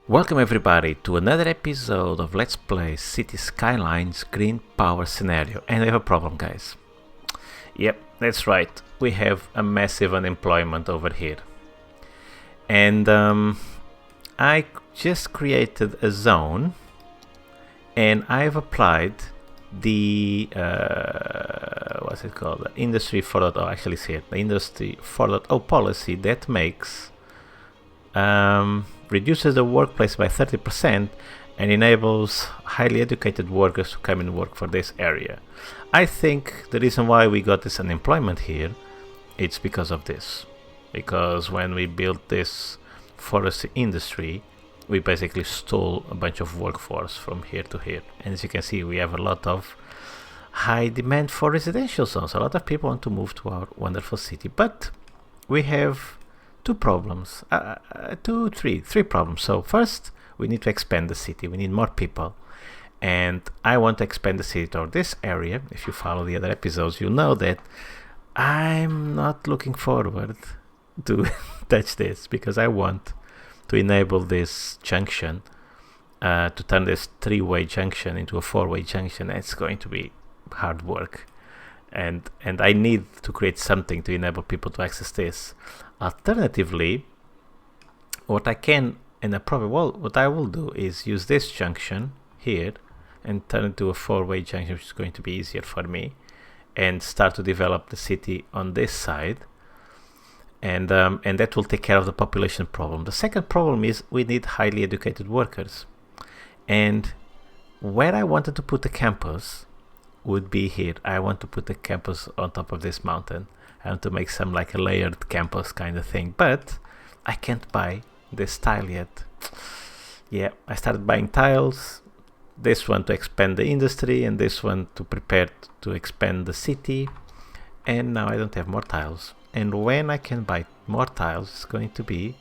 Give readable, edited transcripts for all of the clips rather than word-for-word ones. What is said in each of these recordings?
Welcome everybody to another episode of Let's Play Cities Skylines Green Power Scenario. And I have a problem, guys. Yep, that's right. We have a massive unemployment over here. And I just created a zone and I've applied the what's it called? The Industry 4.0, actually it's here. The Industry 4.0 policy that makes reduces the workplace by 30% and enables highly educated workers to come and work for this area. I think the reason why we got this unemployment here, it's because of this. Because when we built this forestry industry, we basically stole a bunch of workforce from here to here. And as you can see, we have a lot of high demand for residential zones. A lot of people want to move to our wonderful city, but we have three problems. So first, we need to expand the city. We need more people, and I want to expand the city toward this area. If you follow the other episodes, you'll know that I'm not looking forward to touch this because I want to enable this junction to turn this three-way junction into a four-way junction. It's going to be hard work, and I need to create something to enable people to access this. Alternatively, what I will do is use this junction here and turn it into a four-way junction, which is going to be easier for me, and start to develop the city on this side, and that will take care of the population problem. The second problem is we need highly educated workers, and where I wanted to put the campus would be here. I want to put the campus on top of this mountain. I want to make some like a layered campus kind of thing, but I can't buy this tile yet. Yeah, I started buying tiles, this one to expand the industry and this one to prepare to expand the city, and now I don't have more tiles. And when I can buy more tiles, it's going to be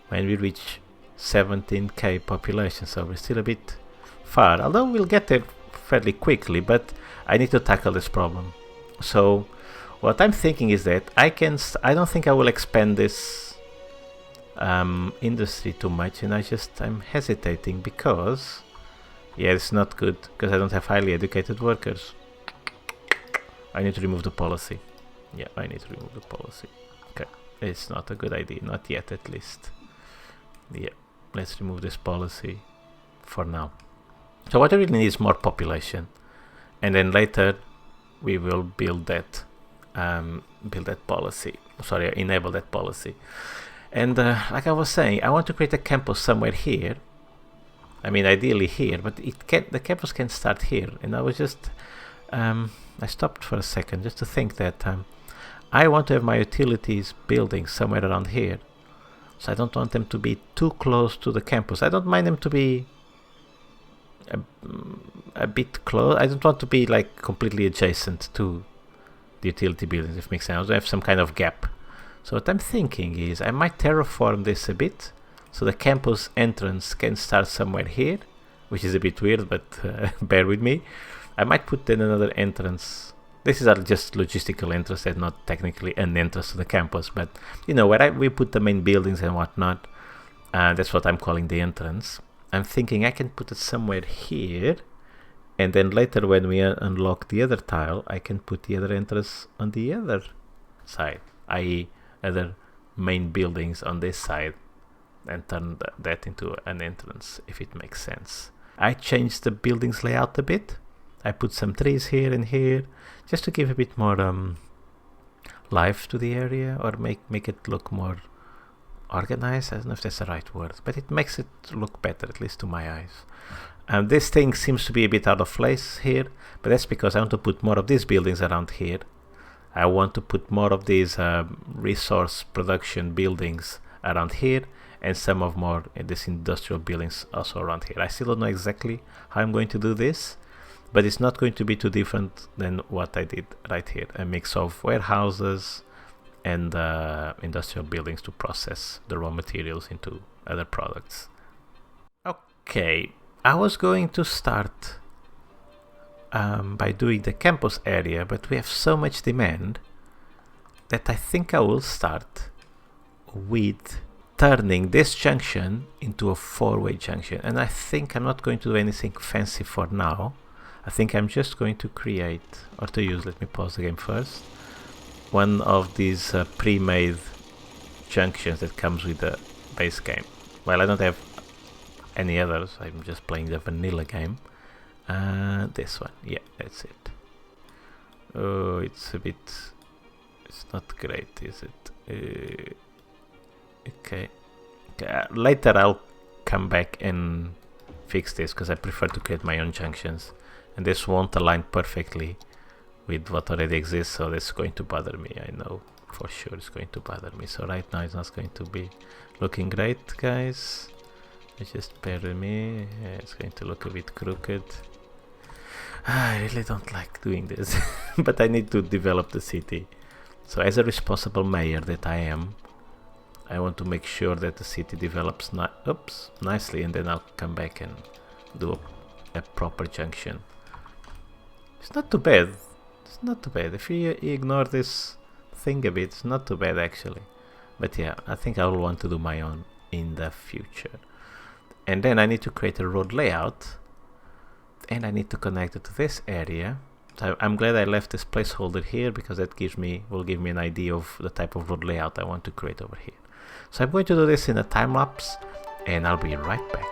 when we reach 17k population, so we're still a bit far, although we'll get there fairly quickly, but I need to tackle this problem. So what I'm thinking is that I don't think I will expand this industry too much, and I'm hesitating because, yeah, it's not good because I don't have highly educated workers. I need to remove the policy. Yeah, I need to remove the policy. Okay, it's not a good idea, not yet at least. Yeah, let's remove this policy for now. So what I really need is more population, and then later we will build that policy. Sorry, enable that policy. And like I was saying, I want to create a campus somewhere here. I mean, ideally here, but the campus can start here. And I was just I stopped for a second just to think that I want to have my utilities buildings somewhere around here. So I don't want them to be too close to the campus. I don't mind them to be a bit close. I don't want to be like completely adjacent to the utility buildings, if it makes sense. I have some kind of gap. So what I'm thinking is I might terraform this a bit so the campus entrance can start somewhere here, which is a bit weird, but bear with me. I might put in another entrance. This is just logistical entrance and not technically an entrance to the campus, but you know, where we put the main buildings and whatnot, that's what I'm calling the entrance. I'm thinking I can put it somewhere here, and then later when we unlock the other tile, I can put the other entrance on the other side, i.e. other main buildings on this side, and turn that into an entrance, if it makes sense. I changed the buildings layout a bit. I put some trees here and here, just to give a bit more life to the area, or make it look more organized. I don't know if that's the right word, but it makes it look better, at least to my eyes. This thing seems to be a bit out of place here, but that's because I want to put more of these buildings around here. I want to put more of these resource production buildings around here, and some of more these industrial buildings also around here. I still don't know exactly how I'm going to do this, but it's not going to be too different than what I did right here. A mix of warehouses and industrial buildings to process the raw materials into other products. Okay, I was going to start by doing the campus area, but we have so much demand that I think I will start with turning this junction into a four-way junction. And I think I'm not going to do anything fancy for now. I think I'm just going to create, or to use, let me pause the game first, one of these pre-made junctions that comes with the base game. Well, I don't have any others, I'm just playing the vanilla game. This one, yeah, that's it. Oh, it's a bit, it's not great, is it? Okay. Later I'll come back and fix this, because I prefer to create my own junctions, and this won't align perfectly with what already exists, so that's going to bother me. I know for sure it's going to bother me. So right now it's not going to be looking great, guys. Just bear with me. It's going to look a bit crooked. I really don't like doing this, but I need to develop the city. So as a responsible mayor that I am, I want to make sure that the city develops nicely, and then I'll come back and do a proper junction. It's not too bad. It's not too bad. If you ignore this thing a bit, it's not too bad actually. But yeah, I think I will want to do my own in the future. And then I need to create a road layout, and I need to connect it to this area. So I'm glad I left this placeholder here, because that will give me an idea of the type of road layout I want to create over here. So I'm going to do this in a time lapse, and I'll be right back.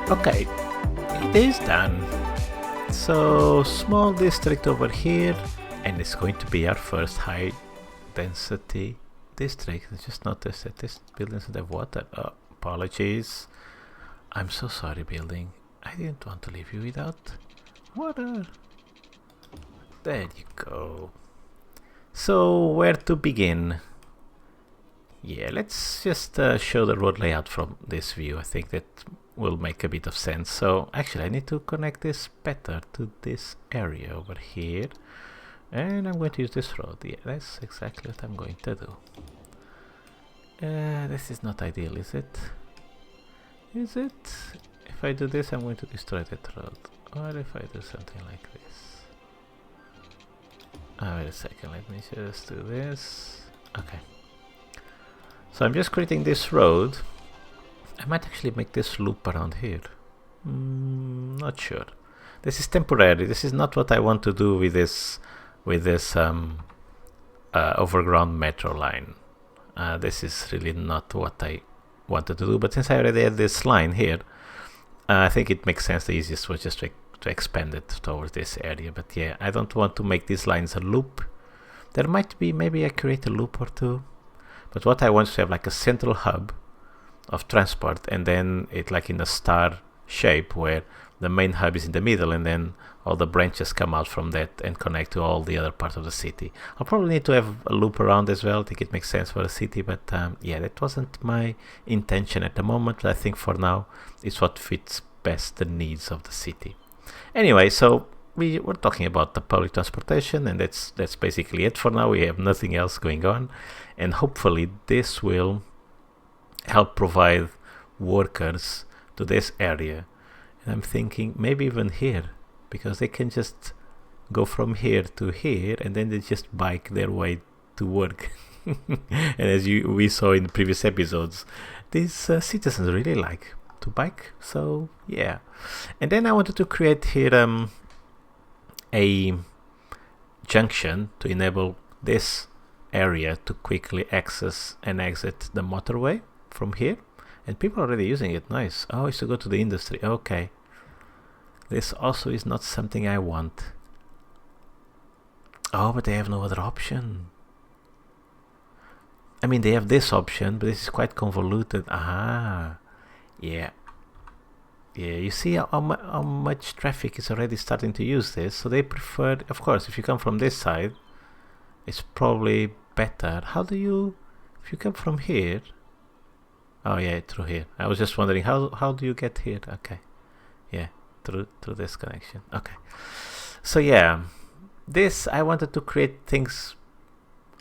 Okay, it is done. So small district over here, and it's going to be our first high density district. I just noticed that this building doesn't have water. Oh, apologies. I'm so sorry, building. I didn't want to leave you without water. There you go. So where to begin? Yeah, let's just show the road layout from this view. I think that will make a bit of sense. So actually I need to connect this better to this area over here, and I'm going to use this road. Yeah, that's exactly what I'm going to do. This is not ideal, is it? Is it? If I do this, I'm going to destroy that road. Or if I do something like this. Wait a second, let me just do this. Okay. So I'm just creating this road. I might actually make this loop around here. Not sure. This is temporary. This is not what I want to do with this overground metro line. This is really not what I wanted to do. But since I already have this line here, I think it makes sense. The easiest was just to expand it towards this area. But yeah, I don't want to make these lines a loop. There might be, maybe I create a loop or two. But what I want is to have like a central hub of transport, and then it like in a star shape where the main hub is in the middle, and then all the branches come out from that and connect to all the other parts of the city. I'll probably need to have a loop around as well. I think it makes sense for a city, but yeah, that wasn't my intention at the moment. But I think for now it's what fits best the needs of the city. Anyway, so we were talking about the public transportation, and that's basically it for now. We have nothing else going on, and hopefully this will help provide workers to this area. I'm thinking maybe even here, because they can just go from here to here and then they just bike their way to work. And as we saw in the previous episodes, these citizens really like to bike, so yeah. And then I wanted to create here a junction to enable this area to quickly access and exit the motorway from here, and people are already using it. Nice. Oh, it's to go to the industry. Okay, this also is not something I want. Oh, but they have no other option. I mean, they have this option, but this is quite convoluted. Aha, yeah. You see how much traffic is already starting to use this, so they prefer, of course, if you come from this side, it's probably better. How do you, if you come from here, oh yeah, through here. I was just wondering, how do you get here? Okay, yeah, through this connection. Okay, so yeah, this, I wanted to create things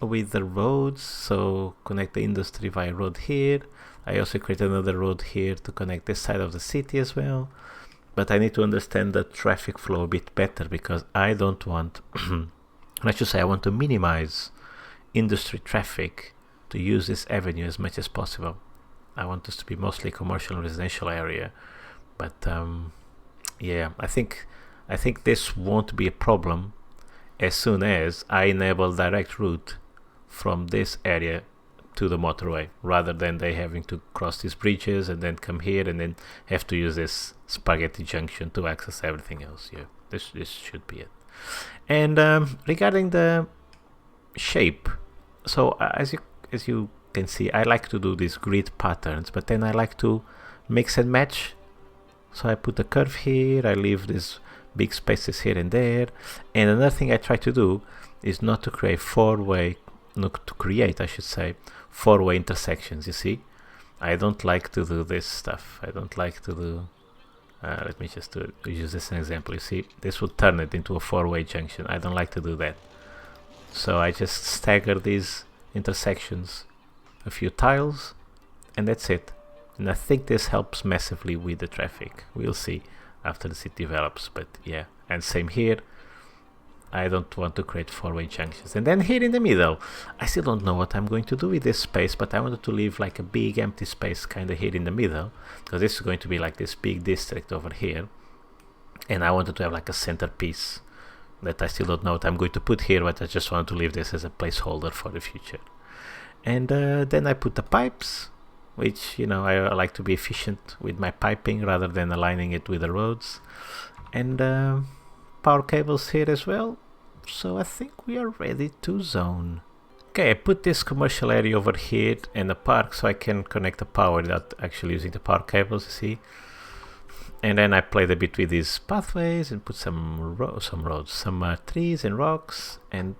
with the roads, so connect the industry via road here. I also created another road here to connect this side of the city as well, but I need to understand the traffic flow a bit better, because I don't want I should say I want to minimize industry traffic to use this avenue as much as possible. I want this to be mostly commercial and residential area, but yeah, I think this won't be a problem as soon as I enable direct route from this area to the motorway, rather than they having to cross these bridges and then come here and then have to use this spaghetti junction to access everything else. Yeah, this should be it. And regarding the shape, so as you can see, I like to do these grid patterns, but then I like to mix and match. So I put a curve here, I leave these big spaces here and there. And another thing I try to do is not to create four-way intersections. You see, I don't like to do this stuff. I don't like to do let me just use this as an example. You see, this would turn it into a four-way junction. I don't like to do that, so I just stagger these intersections a few tiles, and that's it. And I think this helps massively with the traffic. We'll see after the city develops, but yeah. And same here, I don't want to create four-way junctions. And then here in the middle, I still don't know what I'm going to do with this space, but I wanted to leave like a big empty space kind of here in the middle, because this is going to be like this big district over here, and I wanted to have like a centerpiece that I still don't know what I'm going to put here, but I just wanted to leave this as a placeholder for the future. And then I put the pipes, which, you know, I like to be efficient with my piping rather than aligning it with the roads, and power cables here as well. So I think we are ready to zone. Okay, I put this commercial area over here and a park so I can connect the power without actually using the power cables, you see. And then I played a bit with these pathways and put some trees and rocks, and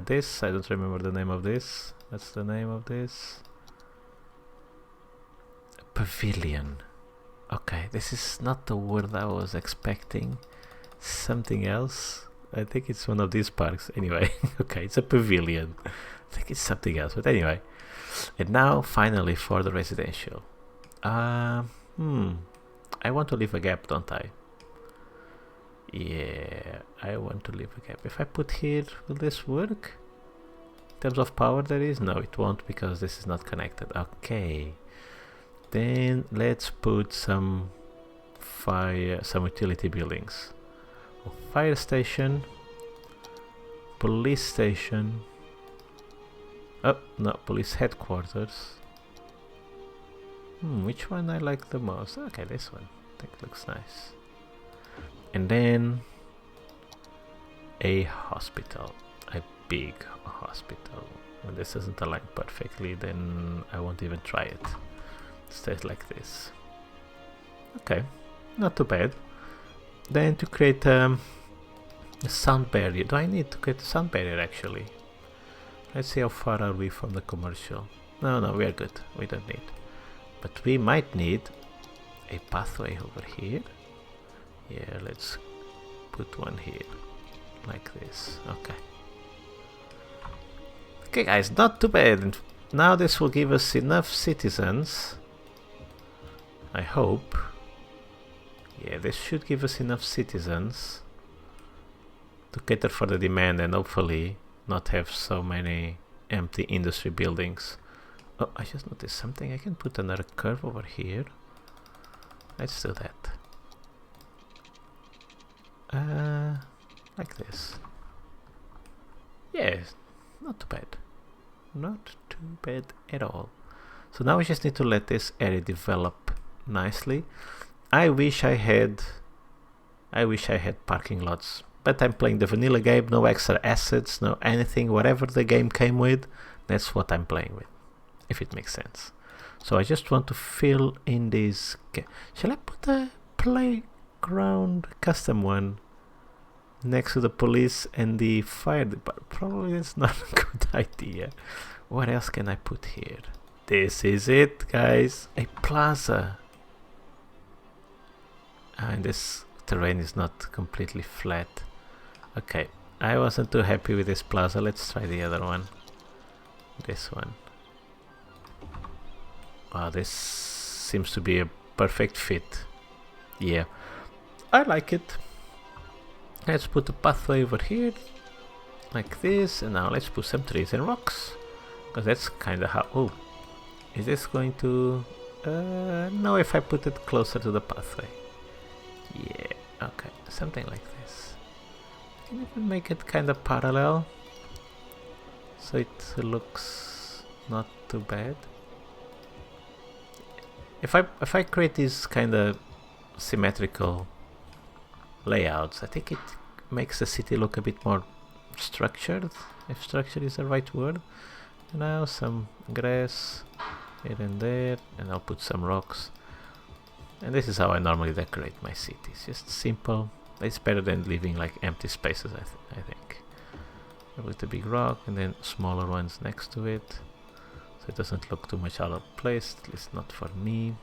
this, I don't remember the name of this. What's the name of this? Pavilion. Okay, this is not the word I was expecting. Something else. I think it's one of these parks. Anyway, okay, it's a pavilion. I think it's something else, but anyway. And now, finally, for the residential. I want to leave a gap, don't I? Yeah, I want to leave a gap. If I put here, will this work? In terms of power, that is? No, it won't, because this is not connected. Okay. Then let's put some utility buildings. Fire station, police station. Oh no, police headquarters. Which one I like the most? Okay, this one. I think it looks nice. And then a hospital, a big hospital. When this doesn't align perfectly, then I won't even try it. It stays like this. Okay, not too bad. Then to create a sound barrier. Do I need to create a sound barrier actually? Let's see how far are we from the commercial. No, we are good. We don't need. But we might need a pathway over here. Yeah, let's put one here. Like this. Okay. Okay guys, not too bad. And now this will give us enough citizens, I hope. Yeah, this should give us enough citizens to cater for the demand and hopefully not have so many empty industry buildings. Oh, I just noticed something. I can put another curve over here. Let's do that. Like this. Yeah, not too bad. Not too bad at all. So now we just need to let this area develop nicely. I wish I had parking lots, but I'm playing the vanilla game, no extra assets, no anything, whatever the game came with, that's what I'm playing with, if it makes sense. So I just want to fill in this. Shall I put a playground custom one next to the police and the fire department? Probably it's not a good idea. What else can I put here? This is it, guys. A plaza. And this terrain is not completely flat. Okay, I wasn't too happy with this plaza. Let's try the other one. This one. Wow, this seems to be a perfect fit. Yeah, I like it. Let's put a pathway over here, like this, and now let's put some trees and rocks, because that's kind of how. Oh, is this going to? No, if I put it closer to the pathway. Yeah, okay, something like this. I can even make it kind of parallel, so it looks not too bad. If I create these kind of symmetrical layouts, I think it makes the city look a bit more structured, if structure is the right word. And now some grass here and there, and I'll put some rocks. And this is how I normally decorate my cities, just simple. It's better than leaving like empty spaces, I think. With a big rock and then smaller ones next to it, so it doesn't look too much out of place, at least not for me.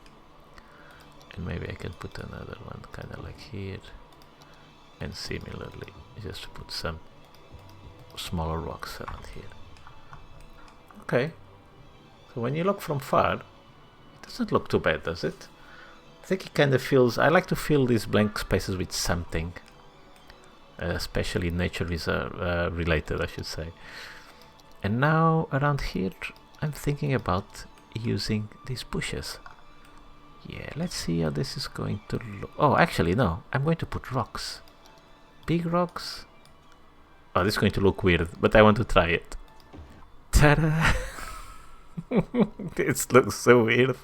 And maybe I can put another one kind of like here, and similarly just put some smaller rocks around here. Okay, so when you look from far, it doesn't look too bad, does it? I think it kind of feels, I like to fill these blank spaces with something, especially nature reserve related, I should say. And now around here I'm thinking about using these bushes. Yeah, let's see how this is going to look. Oh, actually no, I'm going to put rocks, big rocks. Oh, this is going to look weird, but I want to try it. Ta-da! This looks so weird.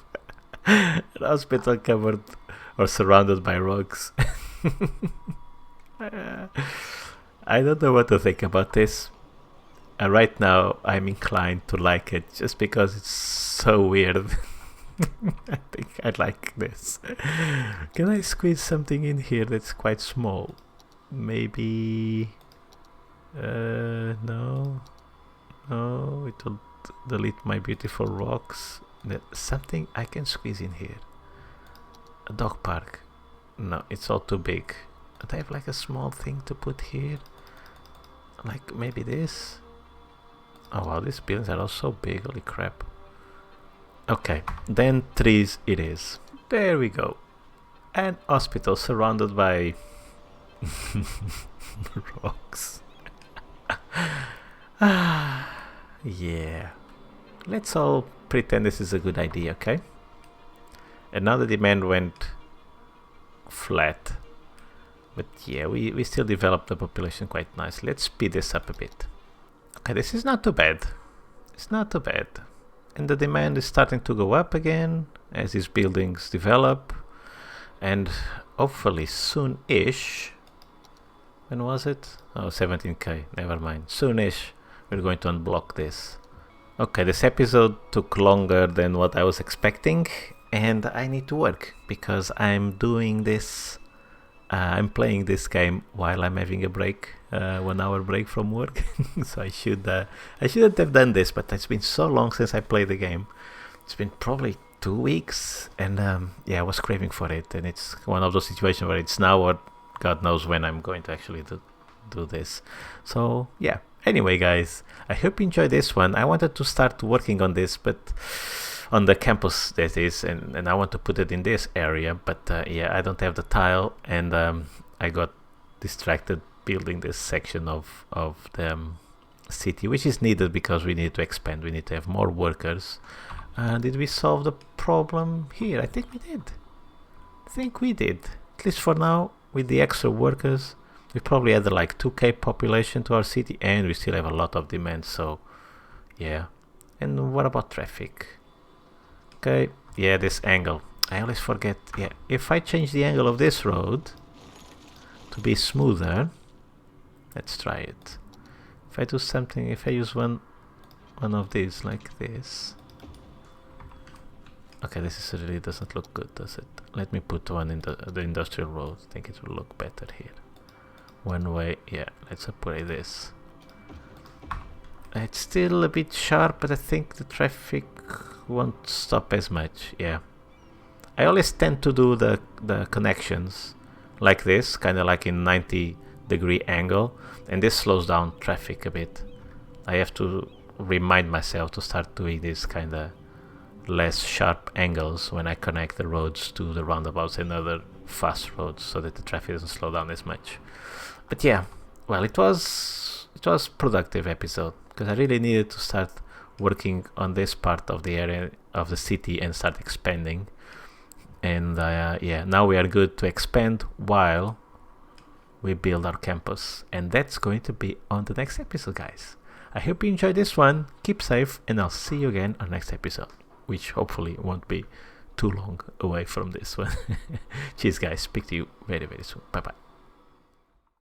An hospital covered or surrounded by rocks. I don't know what to think about this. Right now I'm inclined to like it just because it's so weird. I think I like this. Can I squeeze something in here that's quite small? Maybe no, it will delete my beautiful rocks. Something I can squeeze in here. A dog park. No, it's all too big. Do I have like a small thing to put here? Like maybe this? Oh wow, these buildings are all so big, holy crap. Okay, then trees it is. There we go. An hospital surrounded by rocks. Yeah. Let's all pretend this is a good idea, okay? And now the demand went flat. But yeah, we still developed the population quite nicely. Let's speed this up a bit. Okay, this is not too bad. It's not too bad. And the demand is starting to go up again as these buildings develop. And hopefully soon-ish. When was it? Oh, 17k. Never mind. Soon-ish we're going to unblock this. Okay, this episode took longer than what I was expecting, and I need to work because I'm doing this. I'm playing this game while I'm having a break, 1 hour break from work. So I shouldn't have done this, but it's been so long since I played the game. It's been probably 2 weeks, and yeah, I was craving for it, and it's one of those situations where it's now or God knows when I'm going to actually do this. So yeah. Anyway, guys, I hope you enjoyed this one. I wanted to start working on this, but on the campus that is, and I want to put it in this area, but yeah, I don't have the tile, and I got distracted building this section of the city, which is needed because we need to expand. We need to have more workers. Did we solve the problem here? I think we did. At least for now, with the extra workers, we probably added like 2k population to our city, and we still have a lot of demand. So yeah. And what about traffic? Okay, yeah, this angle. I always forget. Yeah, if I change the angle of this road to be smoother, let's try it. If I do something, if I use one of these like this. Okay, this is really doesn't look good, does it? Let me put one in the industrial road. I think it will look better here. One way, yeah. Let's upgrade this. It's still a bit sharp, but I think the traffic won't stop as much. Yeah, I always tend to do the connections like this, kind of like in 90-degree angle, and this slows down traffic a bit. I have to remind myself to start doing these kind of less sharp angles when I connect the roads to the roundabouts and other fast roads, so that the traffic doesn't slow down as much. But yeah, well, it was productive episode, because I really needed to start working on this part of the area of the city and start expanding. And yeah, now we are good to expand while we build our campus, and that's going to be on the next episode, guys. I hope you enjoyed this one. Keep safe, and I'll see you again on next episode, which hopefully won't be too long away from this one. Cheers, guys. Speak to you very, very soon. Bye bye.